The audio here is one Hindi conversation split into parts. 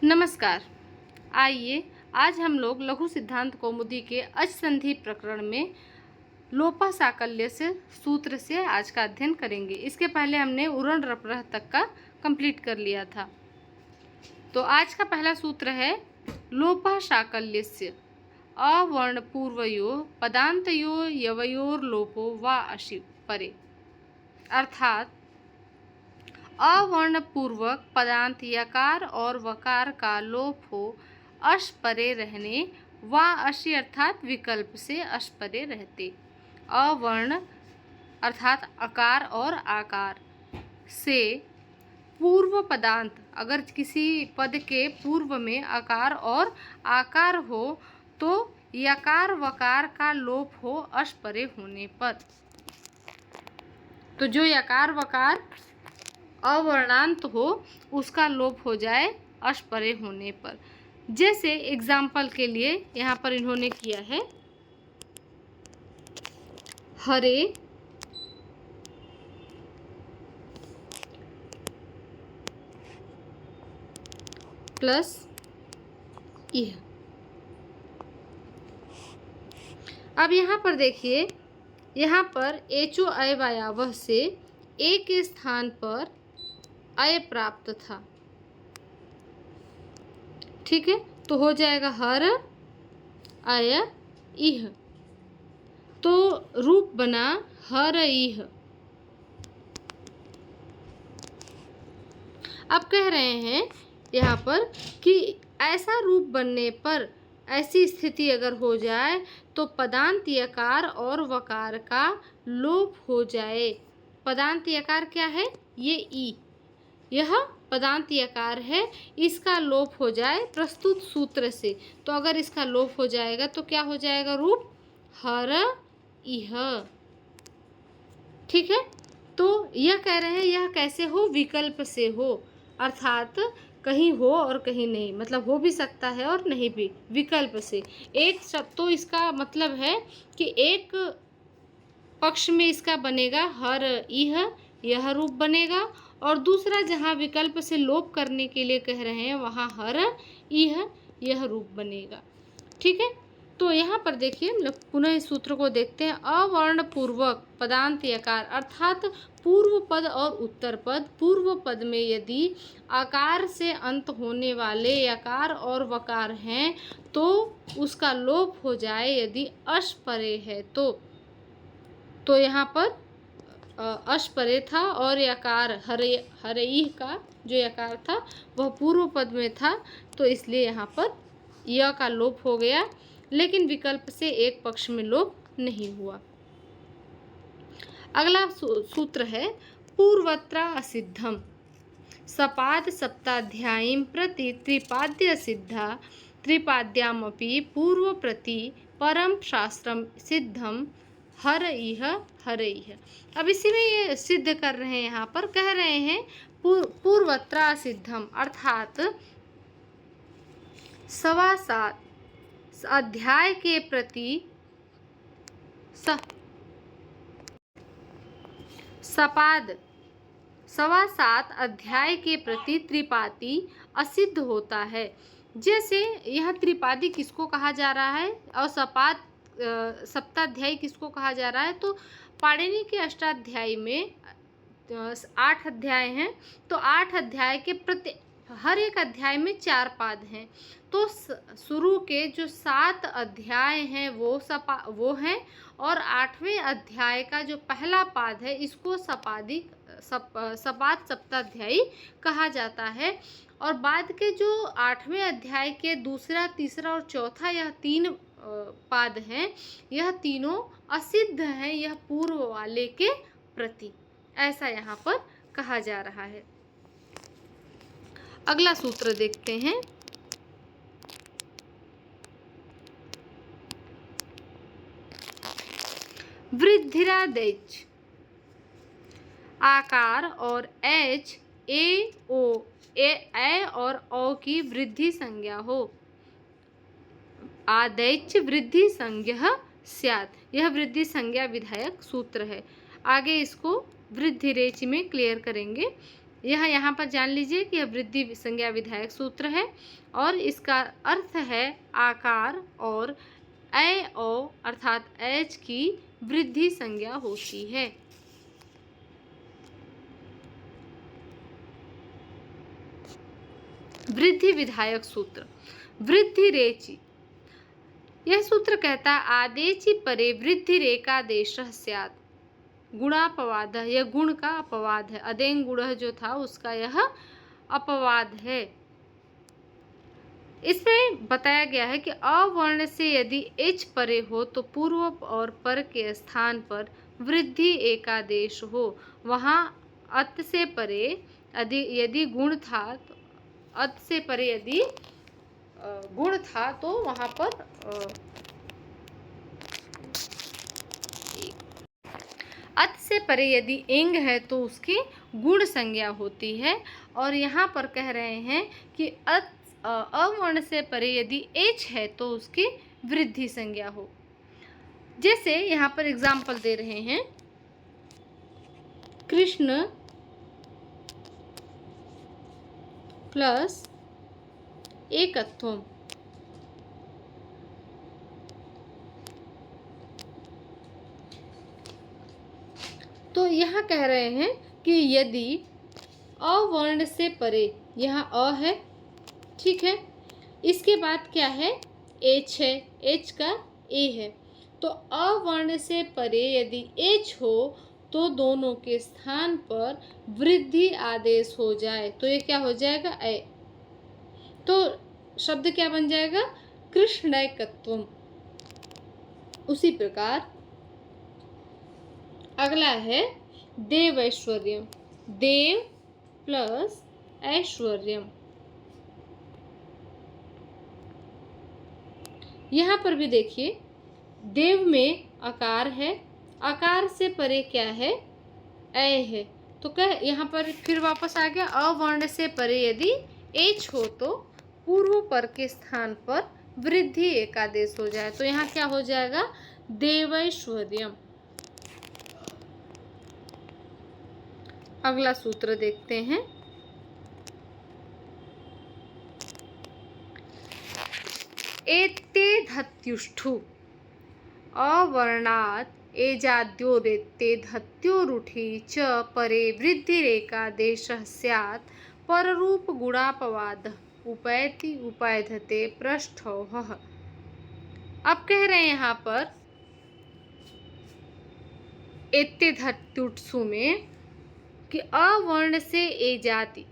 नमस्कार। आइए आज हम लोग लघु सिद्धांत कौमुदी के अच संधि प्रकरण में लोपा साकल्य से सूत्र से आज का अध्ययन करेंगे। इसके पहले हमने उरण रपरह तक का कंप्लीट कर लिया था। तो आज का पहला सूत्र है लोपा साकल्यस्य अवर्ण पूर्वयो पदांतयो यवयोर लोपो वा अशि परे, अर्थात अवर्ण पूर्वक पदांत यकार और वकार का लोप हो अश परे रहने वा अशि अर्थात विकल्प से अश परे रहते। अवर्ण अर्थात अकार और आकार से पूर्व पदांत, अगर किसी पद के पूर्व में अकार और आकार हो तो यकार वकार का लोप हो अश परे होने पर। तो जो यकार वकार अवर्णांत हो उसका लोप हो जाए अश परे होने पर। जैसे एग्जाम्पल के लिए यहाँ पर इन्होंने किया है हरे प्लस इह। अब यहाँ पर देखिए, यहाँ पर एचो अयवायावह से ए के स्थान पर अय प्राप्त था, ठीक है। तो हो जाएगा हर अय इह, तो रूप बना हर इह। अब कह रहे हैं यहाँ पर कि ऐसा रूप बनने पर, ऐसी स्थिति अगर हो जाए तो पदांत यकार और वकार का लोप हो जाए। पदांत यकार क्या है? ये ई, यह पदांत यकार है, इसका लोप हो जाए प्रस्तुत सूत्र से। तो अगर इसका लोप हो जाएगा तो क्या हो जाएगा रूप? हर इह, ठीक है। तो यह कह रहे हैं यह कैसे हो? विकल्प से हो, अर्थात कहीं हो और कहीं नहीं, मतलब हो भी सकता है और नहीं भी, विकल्प से। एक तो इसका मतलब है कि एक पक्ष में इसका बनेगा हर इह, यह रूप बनेगा, और दूसरा जहाँ विकल्प से लोप करने के लिए कह रहे हैं वहाँ हर इह, यह रूप बनेगा, ठीक है। तो यहाँ पर देखिए, हम लोग पुनः इस सूत्र को देखते हैं। अवर्ण पूर्वक पदांत यकार अर्थात पूर्व पद और उत्तर पद। पूर्व पद में यदि आकार से अंत होने वाले यकार और वकार हैं तो उसका लोप हो जाए यदि अश परे है तो यहाँ पर अश परे था और यकार हरईह का जो यकार था वह पूर्व पद में था, तो इसलिए यहाँ पर य का लोप हो गया, लेकिन विकल्प से एक पक्ष में लोप नहीं हुआ। अगला सूत्र है पूर्वत्र असिद्धम सपाद सप्ताध्यायीं प्रति त्रिपाद्य सिद्धा त्रिपाद्यामपि पूर्व प्रति परम शास्त्रम सिद्धम हर इह हर इह। अब इसी में ये सिद्ध कर रहे हैं, यहाँ पर कह रहे हैं पूर्वत्र असिद्धम अर्थात 7.25 अध्याय के प्रति सपाद 7.25 अध्याय के प्रति त्रिपादी असिद्ध होता है। जैसे यह त्रिपादी किसको कहा जा रहा है और सपाद सप्ताध्यायी किसको कहा जा रहा है? तो पाणिनि के अष्टाध्यायी में 8 अध्याय हैं, तो 8 अध्याय के प्रति हर एक अध्याय में 4 पाद हैं। तो शुरू के जो 7 अध्याय हैं वो हैं, और 8वें अध्याय का जो पहला पाद है इसको सपाद सप्ताध्यायी कहा जाता है। और बाद के जो 8वें अध्याय के दूसरा, तीसरा और चौथा, यह 3 पाद हैं, यह तीनों असिद्ध हैं यह पूर्व वाले के प्रति, ऐसा यहाँ पर कहा जा रहा है। अगला सूत्र देखते हैं। वृद्धिरादैच आकार और एच ए ओ ए और ओ की वृद्धि संज्ञा हो। आदैच वृद्धि संज्ञः स्यात्, यह वृद्धि संज्ञा विधायक सूत्र है। आगे इसको वृद्धि रेच में क्लियर करेंगे। यह यहाँ पर जान लीजिए कि यह वृद्धि संज्ञा विधायक सूत्र है और इसका अर्थ है आकार और ए ओ अर्थात एच की वृद्धि संज्ञा होती है। वृद्धि विधायक सूत्र वृद्धि रेचि। यह सूत्र कहता है आदेचि परे वृद्धि रेकादेश स्यात् गुणापवाद। यह गुण का अपवाद है। अदेंग गुण जो था उसका यह अपवाद है। इसमें बताया गया है कि अवर्ण से यदि एच परे हो तो पूर्व और पर के स्थान पर वृद्धि एकादेश हो। वहाँ अत से परे यदि गुण था तो अत से परे यदि गुण था तो वहाँ पर अत से परे यदि एंग है तो उसकी गुण संज्ञा होती है। और यहाँ पर कह रहे हैं कि अवर्ण से परे यदि एच है तो उसकी वृद्धि संज्ञा हो। जैसे यहाँ पर एग्जाम्पल दे रहे हैं, कृष्ण प्लस एकत्वम। तो यहाँ कह रहे हैं कि यदि अवर्ण से परे, यहाँ अ है, ठीक है, इसके बाद क्या है, एच है, एच का ए है, तो अवर्ण से परे यदि एच हो तो दोनों के स्थान पर वृद्धि आदेश हो जाए तो ये क्या हो जाएगा, ए। तो शब्द क्या बन जाएगा, कृष्णैकत्वम। उसी प्रकार अगला है देव ऐश्वर्यम। देव प्लस ऐश्वर्यम। यहाँ पर भी देखिए, देव में आकार है, आकार से परे क्या है, ए है, तो क्या यहाँ पर फिर वापस आ गया, अवर्ण से परे यदि एच हो तो पूर्व पर के स्थान पर वृद्धि एकादेश हो जाए तो यहाँ क्या हो जाएगा, देवैश्वर्यम। अगला सूत्र देखते हैं, एते धत्युष्ठु अवर्णात् एजाद्योदेते धत्योरुठि च परे वृद्धिरेकादेशः स्यात् पररूप गुणापवाद उपैति उपैधते पृष्ठौः। अब कह रहे हैं यहाँ पर एते धत्युष्ठु में कि अवर्ण से एजाति,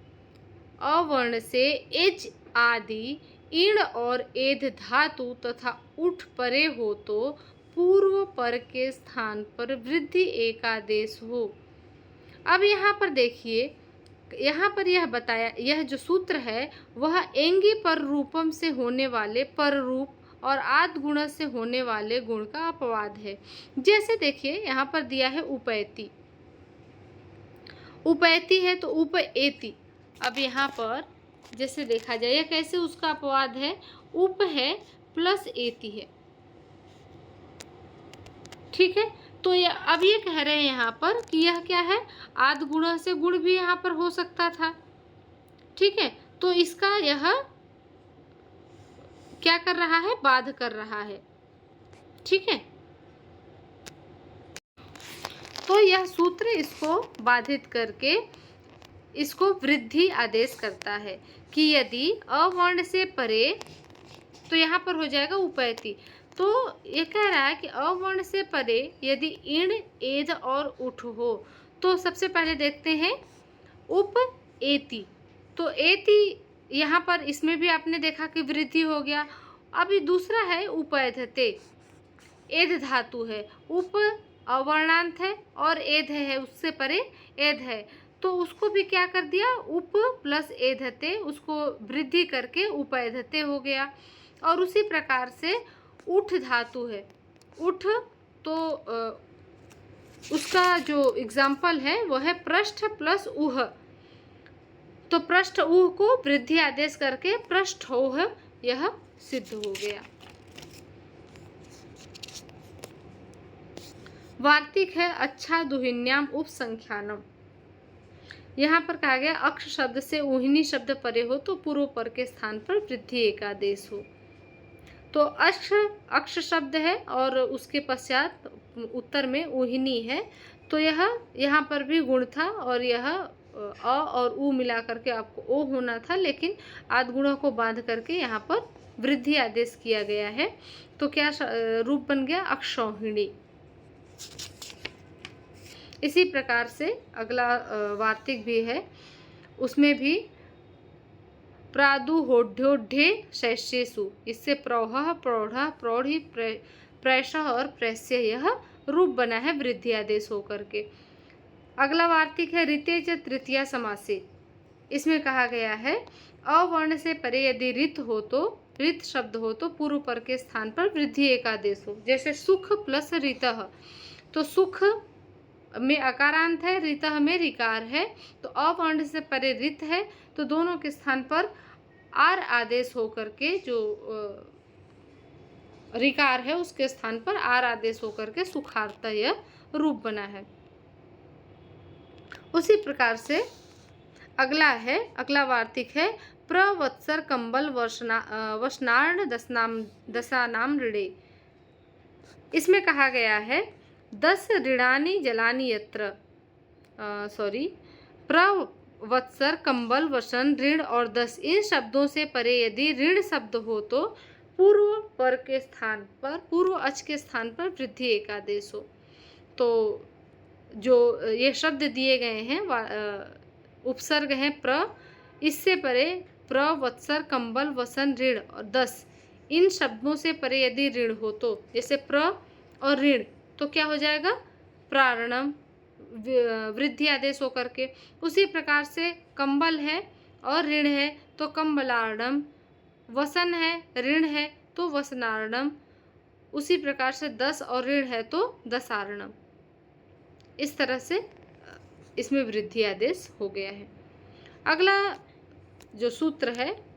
अवर्ण से एज आदि ईण और एध धातु तथा उठ परे हो तो पूर्व पर के स्थान पर वृद्धि एकादेश हो। अब यहाँ पर देखिए, यहाँ पर यह बताया, यह जो सूत्र है वह एंगी पर रूपम से होने वाले पर रूप और आद गुण से होने वाले गुण का अपवाद है। जैसे देखिए यहाँ पर दिया है उपैति, उपैति है तो उपएति। अब यहाँ पर जैसे देखा जाए यह कैसे उसका अपवाद है, उप है प्लस एति है, ठीक है। तो ये अब ये कह रहे हैं यहाँ पर कि यह क्या है, आद गुण से गुण भी यहाँ पर हो सकता था, ठीक है। तो इसका यह क्या कर रहा है, बाध कर रहा है, ठीक है। तो यह सूत्र इसको बाधित करके इसको वृद्धि आदेश करता है कि यदि अवर्ण से परे, तो यहाँ पर हो जाएगा उपैति। तो ये कह रहा है कि अवर्ण से परे यदि ईण एद और उठ हो तो सबसे पहले देखते हैं उप एति। तो एति यहाँ पर इसमें भी आपने देखा कि वृद्धि हो गया। अभी दूसरा है उपैधते, एध धातु है, उप अवर्णांत है और एध है, उससे परे एध है, तो उसको भी क्या कर दिया, उप प्लस एधते, उसको वृद्धि करके उपैधते हो गया। और उसी प्रकार से उठ धातु है, उठ, तो उसका जो एग्जाम्पल है वह है पृष्ठ प्लस उह, तो पृष्ठ उह को वृद्धि आदेश करके पृष्ठौह यह सिद्ध हो गया। वार्तिक है अच्छा दुहिन्याम उपसंख्यानम। यहाँ पर कहा गया अक्ष शब्द से ऊहिनी शब्द परे हो तो पूर्व पर के स्थान पर वृद्धि एकादेश हो। तो अक्ष अक्ष शब्द है और उसके पश्चात उत्तर में ऊहिनी है, तो यह यहाँ पर भी गुण था और यह अ और उ मिला करके आपको ओ होना था, लेकिन आद्गुणों को बांध करके यहाँ पर वृद्धि आदेश किया गया है। तो क्या रूप बन गया अक्षौहिणी। इसी प्रकार से अगला वार्तिक भी है, उसमें भी प्रादुहोढ्योढ्ये शैष्येषु, इससे प्रौह प्रौढ़ प्रौढ़ी प्रैषः और प्रैस्य यह रूप बना है वृद्धि आदेश होकर के। अगला वार्तिक है ऋते च तृतीया समासे। इसमें कहा गया है अवर्ण से परे यदि रित हो तो रित शब्द हो तो पूर्व पर के स्थान पर वृद्धि एकादेश हो। जैसे सुख प्लस रितः, तो सुख में अकारांत है, रितः में रिकार है, तो अवर्ण से परे रित है तो दोनों के स्थान पर आर आदेश होकर के जो रिकार है उसके स्थान पर आर आदेश होकर के सुखार्थ यह रूप बना है। उसी प्रकार से अगला वार्तिक है प्रवत्सर कंबल वसनार्ण दशानाम ऋणे। इसमें कहा गया है 10 ऋणानि जलानि यत्र प्रवत्सर कंबल वसन ऋण और 10 इन शब्दों से परे यदि ऋण शब्द हो तो पूर्व पर के स्थान पर पूर्व अच के स्थान पर वृद्धि एकादेश हो। तो जो ये शब्द दिए गए हैं उपसर्ग हैं प्र, इससे परे प्र वत्सर कंबल वसन ऋण और 10 इन शब्दों से परे यदि ऋण हो तो जैसे प्र और ऋण तो क्या हो जाएगा प्रारणम वृद्धि आदेश होकर के। उसी प्रकार से कंबल है और ऋण है तो कंबलार्णम, वसन है ऋण है तो वसनार्णम, उसी प्रकार से 10 और ऋण है तो दसार्णम। इस तरह से इसमें वृद्धि आदेश हो गया है। अगला जो सूत्र है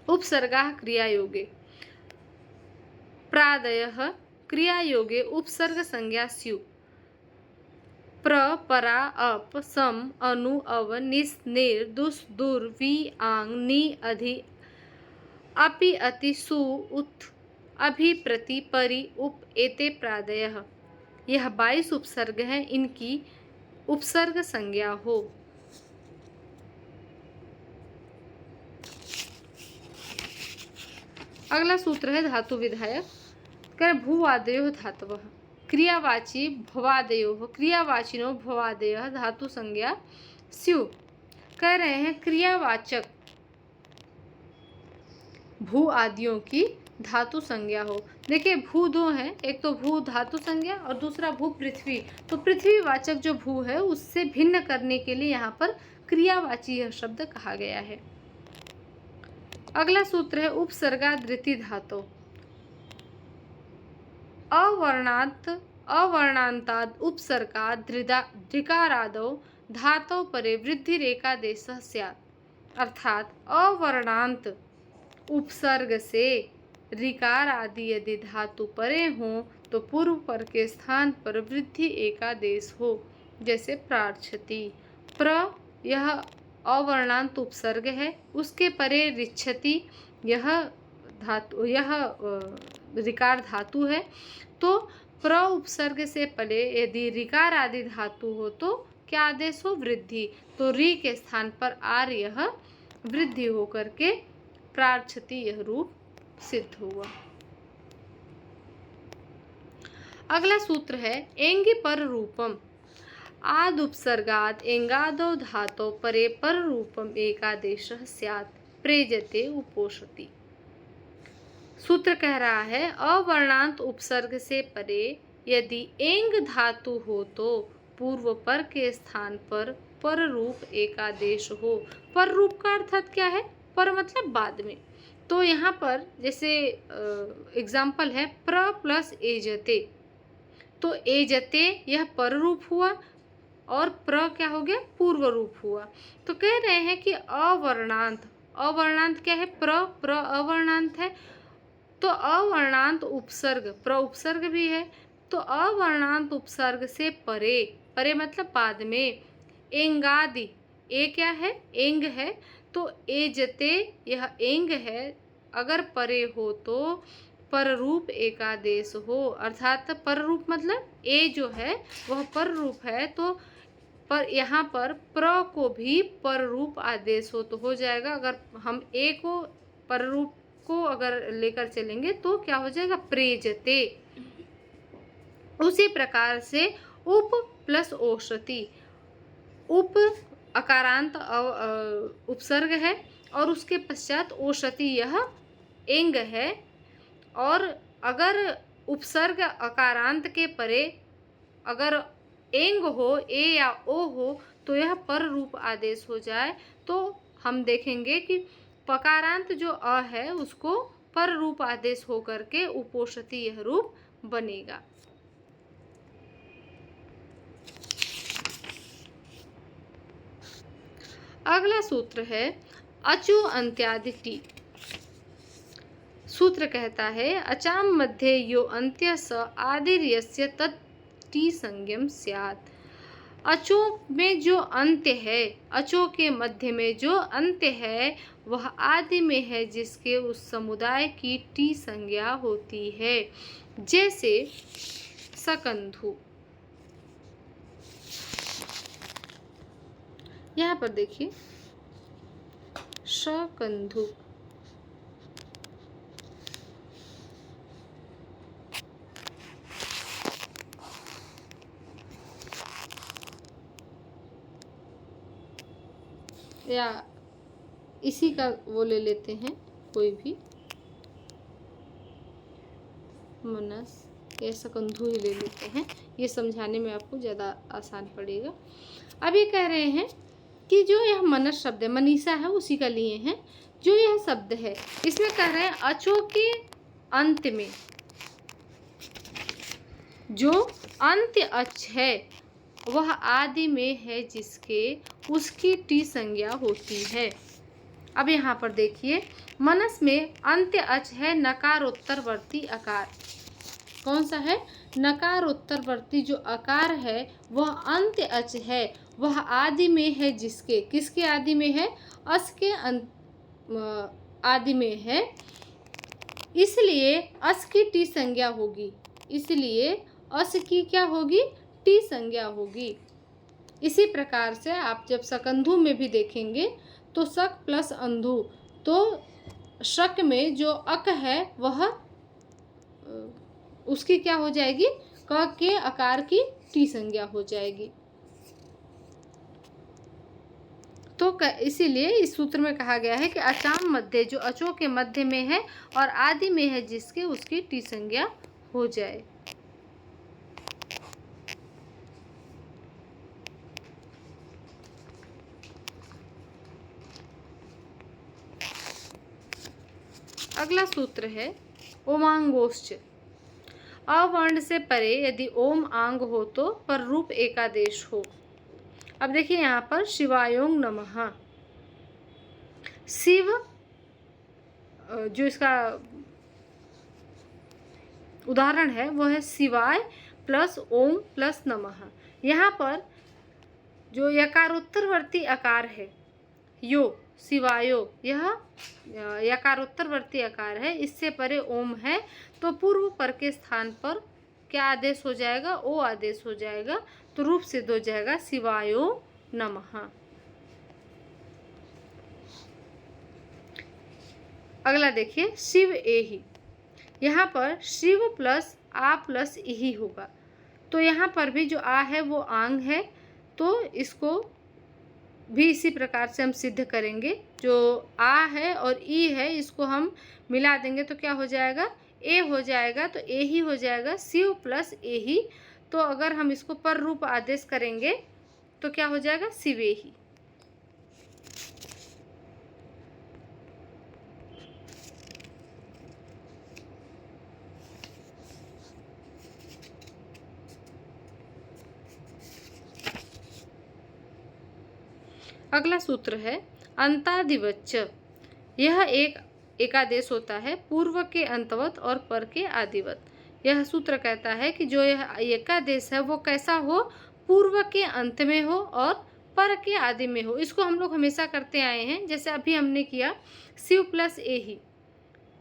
उपसर्गाः क्रियायोगे। प्रादयः क्रियायोगे उपसर्ग संज्ञा स्यु। प्र परा अप सम अनु अव निस नेर दुस दुर वि आंग नि अधि अपि अति सु उत अभि प्रति परि उप एते प्रादयः। यह 22 उपसर्ग हैं, इनकी उपसर्ग संज्ञा हो। अगला सूत्र है धातु विधायक। कर भूवादयो धातवः क्रियावाची भवादयो क्रियावाचिनो भवादयः धातु संज्ञा स्यु। कह रहे हैं क्रियावाचक भू आदियों की धातु संज्ञा हो। देखिए भू दो हैं, एक तो भू धातु संज्ञा और दूसरा भू पृथ्वी। तो पृथ्वी वाचक जो भू है उससे भिन्न करने के लिए यहाँ पर क्रियावाची यह शब्द कहा गया है। अगला सूत्र है उपसर्गादृति धातु। अवर्णांताद उपसर्गाद धृकारादौ धातौ परे वृद्धि रेखादेशः स्यात्। अर्थात अवर्णांत उपसर्ग से ऋकार आदि यदि धातु परे हों तो पूर्व पर के स्थान पर वृद्धि एकादेश हो। जैसे प्रार्छति, प्र यह अवर्णांत उपसर्ग है, उसके परे रिच्छति यह धातु यह ऋकार धातु है। तो प्र उपसर्ग से परे यदि ऋकार आदि धातु हो तो क्या आदेश हो वृद्धि। तो रि के स्थान पर आर यह वृद्धि होकर के प्रार्छति यह रूप सिद्ध हुआ। अगला सूत्र है एंगी पर रूपम। आद उपसर्गाद एंगादो धातो परे पर रूपम एकादेशः स्यात् प्रेजते उपोषति। सूत्र कह रहा है अवर्णांत उपसर्ग से परे यदि एंग धातु हो तो पूर्व पर के स्थान पर रूप एकादेश हो। पर रूप का अर्थात क्या है, पर मतलब बाद में। तो यहाँ पर जैसे एग्जाम्पल है प्र प्लस एजते, तो एजते यह पर रूप हुआ और प्र क्या हो गया पूर्व रूप हुआ। तो कह रहे हैं कि अवर्णांत क्या है, प्र अवर्णांत है तो अवर्णांत उपसर्ग प्रउपसर्ग भी है, तो अवर्णांत उपसर्ग से परे, परे मतलब बाद में, एंगादि, ए क्या है, एंग है, तो एजते यह एंग है, अगर परे हो तो पररूप एकादेश हो, अर्थात पररूप मतलब ए जो है वह पररूप है, तो पर यहाँ पर प्र को भी पररूप आदेश हो तो हो जाएगा। अगर हम ए को पररूप को अगर लेकर चलेंगे तो क्या हो जाएगा, प्रेजते। उसी प्रकार से उप प्लस ओषति, उप अकारांत उपसर्ग है और उसके पश्चात ओषति यह एंग है, और अगर उपसर्ग अकारांत के परे अगर एंग हो, ए या ओ हो, तो यह पर रूप आदेश हो जाए, तो हम देखेंगे कि पकारांत जो अ है उसको पर रूप आदेश हो करके उपोषति यह रूप बनेगा। अगला सूत्र है अचो अंत्यादि टी। सूत्र कहता है अचाम मध्ये यो अंत्य स आदिर्यस्य तत् टी संज्ञम स्यात्। अचो में जो अंत्य है, अचो के मध्य में जो अंत्य है वह आदि में है जिसके उस समुदाय की टी संज्ञा होती है। जैसे सकंधु, यहाँ पर देखिए शकंधु, या इसी का वो ले लेते हैं कोई भी, मनस या सकंधु ही ले लेते हैं, ये समझाने में आपको ज़्यादा आसान पड़ेगा। अब ये कह रहे हैं कि जो यह मनस शब्द है, मनीषा है उसी का लिए हैं, जो यह शब्द है इसमें कह रहे हैं अचो के अंत में जो अंत्य अच है वह आदि में है जिसके उसकी टी संज्ञा होती है। अब यहाँ पर देखिए मनस में अंत्य अच है नकारोत्तरवर्ती आकार। कौन सा है, नकारोत्तरवर्ती जो आकार है वह अंत्य अच है, वह आदि में है जिसके, किसके आदि में है, अस के आदि में है, इसलिए अस की टी संज्ञा होगी, इसलिए अस की क्या होगी, टी संज्ञा होगी। इसी प्रकार से आप जब सकंधु में भी देखेंगे तो शक प्लस अंधु, तो शक में जो अक है वह उसकी क्या हो जाएगी, क के आकार की टी संज्ञा हो जाएगी। तो इसीलिए इस सूत्र में कहा गया है कि अचाम मध्य जो अचो के मध्य में है और आदि में है जिसके उसकी टी संज्ञा हो जाए। अगला सूत्र है ओमांगोश्च। अवर्ण से परे यदि ओम आंग हो तो पर रूप एकादेश हो। अब देखिए यहाँ पर शिवायों नमः, शिव जो इसका उदाहरण है वो है शिवाय प्लस ओम प्लस नमः। यहाँ पर जो यकारोत्तरवर्ती आकार है यो, शिवायो, यह यकारोत्तरवर्ती आकार है, इससे परे ओम है, तो पूर्व पर के स्थान पर क्या आदेश हो जाएगा, ओ आदेश हो जाएगा, तो रूप सिद्ध हो जाएगा शिवायो नमः। अगला देखिए शिव एहि। यहाँ पर शिव प्लस आ प्लस इही होगा, तो यहाँ पर भी जो आ है वो आंग है, तो इसको भी इसी प्रकार से हम सिद्ध करेंगे। जो आ है और ई है इसको हम मिला देंगे तो क्या हो जाएगा, ए हो जाएगा, तो ए ही हो जाएगा, शिव प्लस ए ही। तो अगर हम इसको पर रूप आदेश करेंगे तो क्या हो जाएगा, शिवे ही। अगला सूत्र है अंतादिवच्च। यह एक एकादेश होता है पूर्व के अंतवत और पर के आदिवत। यह सूत्र कहता है कि जो यह एकादेश है वो कैसा हो, पूर्व के अंत में हो और पर के आदि में हो। इसको हम लोग हमेशा करते आए हैं, जैसे अभी हमने किया शिव प्लस ए ही।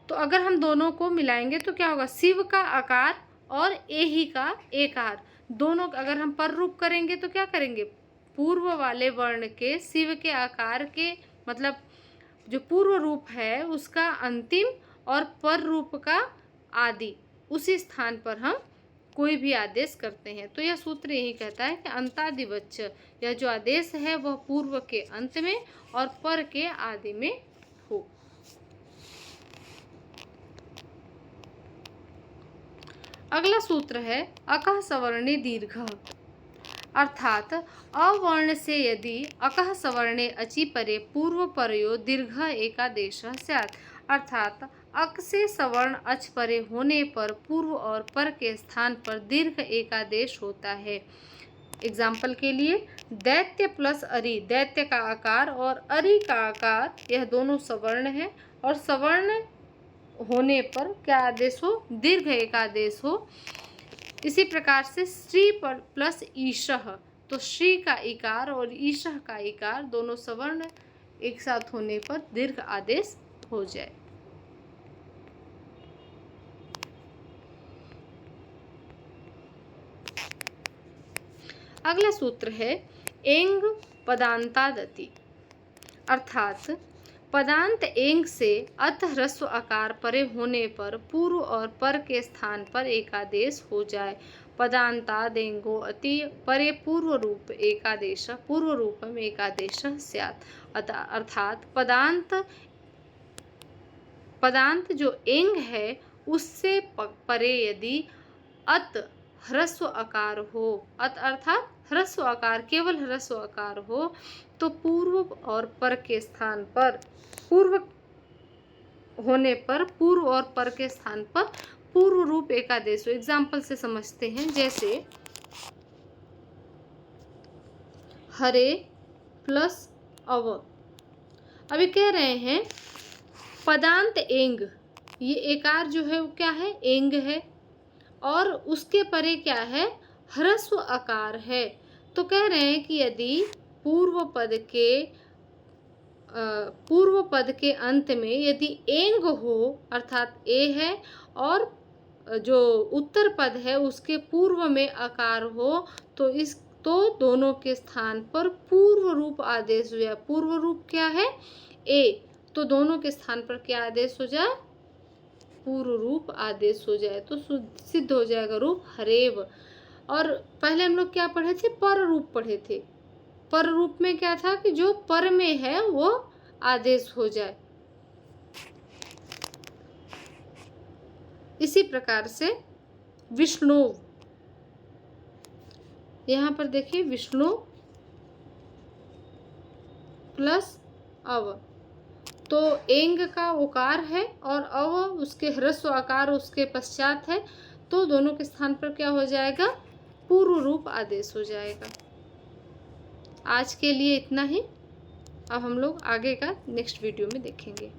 तो अगर हम दोनों को मिलाएंगे तो क्या होगा, शिव का आकार और ए ही का एकार, दोनों अगर हम पर रूप करेंगे तो क्या करेंगे, पूर्व वाले वर्ण के शिव के आकार के मतलब जो पूर्व रूप है उसका अंतिम और पर रूप का आदि, उसी स्थान पर हम कोई भी आदेश करते हैं। तो यह सूत्र यही कहता है कि अंतादिवच्च, यह जो आदेश है वह पूर्व के अंत में और पर के आदि में हो। अगला सूत्र है अकः सवर्णे दीर्घ, अर्थात अवर्ण से यदि अकः सवर्णे अचि परे पूर्व परयो दीर्घ एकादेश स्यात्, अर्थात अक से सवर्ण अच परे होने पर पूर्व और पर के स्थान पर दीर्घ एकादेश होता है। एग्जाम्पल के लिए दैत्य प्लस अरि, दैत्य का आकार और अरि का आकार यह दोनों सवर्ण है और सवर्ण होने पर क्या आदेश हो, दीर्घ एकादेश हो। इसी प्रकार से श्री प्लस ईशः, तो श्री का इकार और ईशः का इकार दोनों सवर्ण एक साथ होने पर दीर्घ आदेश हो जाए। अगला सूत्र है एंग पदांतादति, अर्थात पदांत एंग से अत ह्रस्व आकार परे होने पर पूर्व और पर के स्थान पर एकादेश हो जाए। पदांतादेंगो अति परे पूर्व रूप एकादेश पूर्व रूपम एकादेश स्यात्, अर्थात पदांत जो एंग है उससे परे यदि अत ह्रस्व आकार हो, अत अर्थात ह्रस्व आकार, केवल ह्रस्व आकार हो, तो पूर्व और पर के स्थान पर, पूर्व होने पर पूर्व और पर के स्थान पर पूर्व रूप एकादेश हो। एग्जाम्पल से समझते हैं, जैसे हरे प्लस अव। अभी कह रहे हैं पदांत एंग, ये एकार जो है वो क्या है, एंग है, और उसके परे क्या है, ह्रस्व आकार है। तो कह रहे हैं कि यदि पूर्व पद के अंत में यदि एंग हो, अर्थात ए है, और जो उत्तर पद है उसके पूर्व में आकार हो, तो दोनों के स्थान पर पूर्व रूप आदेश हो जाए। पूर्व रूप क्या है, ए, तो दोनों के स्थान पर क्या आदेश हो जाए, पूर्व रूप आदेश हो जाए, तो सिद्ध हो जाएगा रूप हरेव। और पहले हम लोग क्या पढ़े थे, पर रूप पढ़े थे। पर रूप में क्या था कि जो पर में है वो आदेश हो जाए। इसी प्रकार से विष्णु, यहाँ पर देखिए विष्णु प्लस अव, तो एंग का उकार है और अव उसके ह्रस्व आकार उसके पश्चात है, तो दोनों के स्थान पर क्या हो जाएगा, पूर्व रूप आदेश हो जाएगा। आज के लिए इतना ही, अब हम लोग आगे का नेक्स्ट वीडियो में देखेंगे।